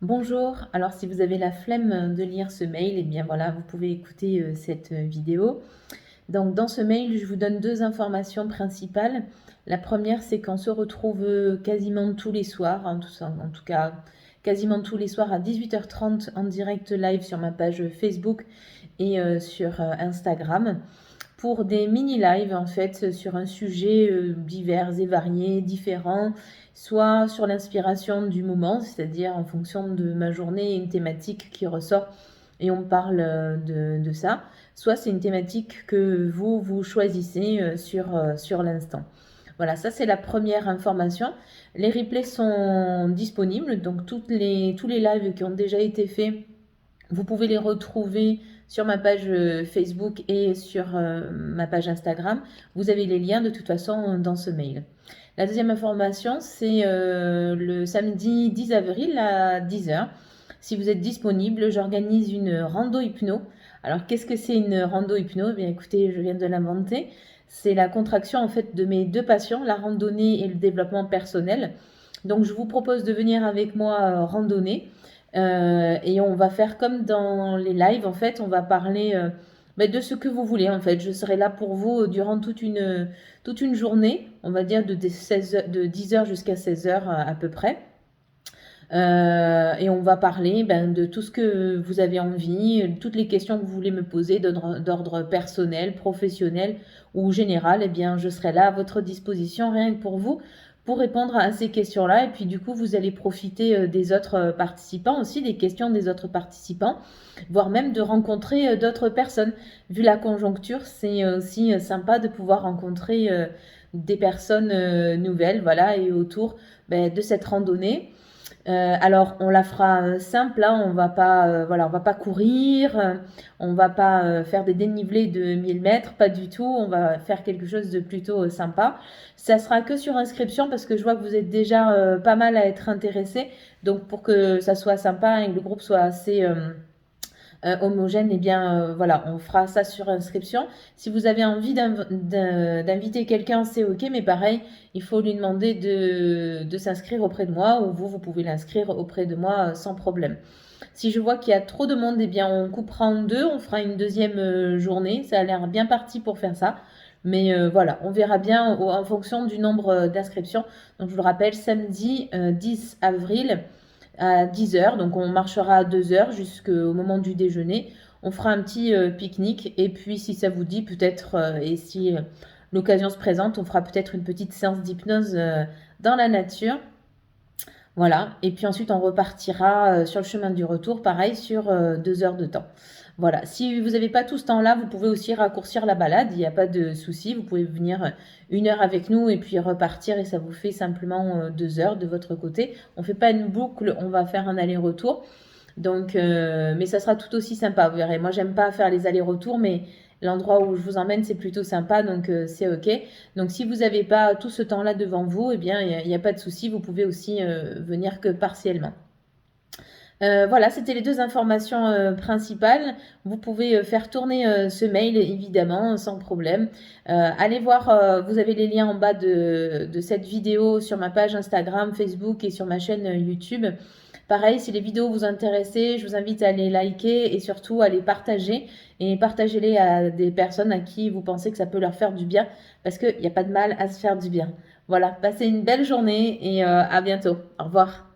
Bonjour, alors si vous avez la flemme de lire ce mail, eh bien voilà, vous pouvez écouter cette vidéo. Donc dans ce mail, je vous donne deux informations principales. La première, c'est qu'on se retrouve quasiment tous les soirs, en tout cas quasiment tous les soirs à 18h30 en direct live sur ma page Facebook et sur Instagram pour des mini-lives en fait sur un sujet divers et variés, différents, soit sur l'inspiration du moment, c'est-à-dire en fonction de ma journée, une thématique qui ressort et on parle de ça, soit c'est une thématique que vous choisissez sur l'instant. Voilà, ça c'est la première information. Les replays sont disponibles, donc tous les lives qui ont déjà été faits, vous pouvez les retrouver sur ma page Facebook et sur ma page Instagram. Vous avez les liens de toute façon dans ce mail. La deuxième information, c'est le samedi 10 avril à 10h. Si vous êtes disponible, j'organise une rando hypno. Alors, qu'est-ce que c'est une rando hypno? Eh bien, écoutez, je viens de l'inventer. C'est la contraction en fait de mes deux passions, la randonnée et le développement personnel. Donc, je vous propose de venir avec moi randonner. Et on va faire comme dans les lives, en fait, on va parler de ce que vous voulez, en fait. Je serai là pour vous durant toute une journée, on va dire de 10h jusqu'à 16h à peu près. Et on va parler de tout ce que vous avez envie, toutes les questions que vous voulez me poser d'ordre personnel, professionnel ou général, eh bien, je serai là à votre disposition rien que pour vous pour répondre à ces questions-là. Et puis du coup, vous allez profiter des autres participants aussi, des questions des autres participants, voire même de rencontrer d'autres personnes. Vu la conjoncture, c'est aussi sympa de pouvoir rencontrer des personnes nouvelles, voilà, et autour de cette randonnée. Alors on la fera simple, hein, on va pas courir, on va pas faire des dénivelés de 1000 mètres, pas du tout, on va faire quelque chose de plutôt sympa. Ça sera que sur inscription parce que je vois que vous êtes déjà pas mal à être intéressés, donc pour que ça soit sympa et que le groupe soit assez homogène, eh bien voilà, on fera ça sur inscription. Si vous avez envie d'inviter quelqu'un, c'est ok, mais pareil, il faut lui demander de s'inscrire auprès de moi ou vous pouvez l'inscrire auprès de moi sans problème. Si je vois qu'il y a trop de monde, eh bien on coupera en deux, on fera une deuxième journée. Ça a l'air bien parti pour faire ça. Mais voilà, on verra bien en fonction du nombre d'inscriptions. Donc je vous le rappelle, samedi 10 avril à 10h. Donc on marchera à 2h jusqu'au moment du déjeuner. On fera un petit pique-nique. Et puis si ça vous dit, peut-être, et si l'occasion se présente, on fera peut-être une petite séance d'hypnose dans la nature. Voilà, et puis ensuite on repartira sur le chemin du retour, pareil, sur 2 heures de temps. Voilà, si vous n'avez pas tout ce temps-là, vous pouvez aussi raccourcir la balade, il n'y a pas de souci, vous pouvez venir 1 heure avec nous et puis repartir et ça vous fait simplement 2 heures de votre côté. On ne fait pas une boucle, on va faire un aller-retour. Donc, mais ça sera tout aussi sympa, vous verrez. Moi, j'aime pas faire les allers-retours, mais l'endroit où je vous emmène, c'est plutôt sympa, donc c'est ok. Donc, si vous n'avez pas tout ce temps-là devant vous, eh bien, il n'y a pas de souci, vous pouvez aussi venir que partiellement. Voilà, c'était les deux informations principales. Vous pouvez faire tourner ce mail, évidemment, sans problème. Allez voir, vous avez les liens en bas de cette vidéo sur ma page Instagram, Facebook et sur ma chaîne YouTube. Pareil, si les vidéos vous intéressent, je vous invite à les liker et surtout à les partager. Et partagez-les à des personnes à qui vous pensez que ça peut leur faire du bien, parce qu'il n'y a pas de mal à se faire du bien. Voilà, passez une belle journée et à bientôt. Au revoir.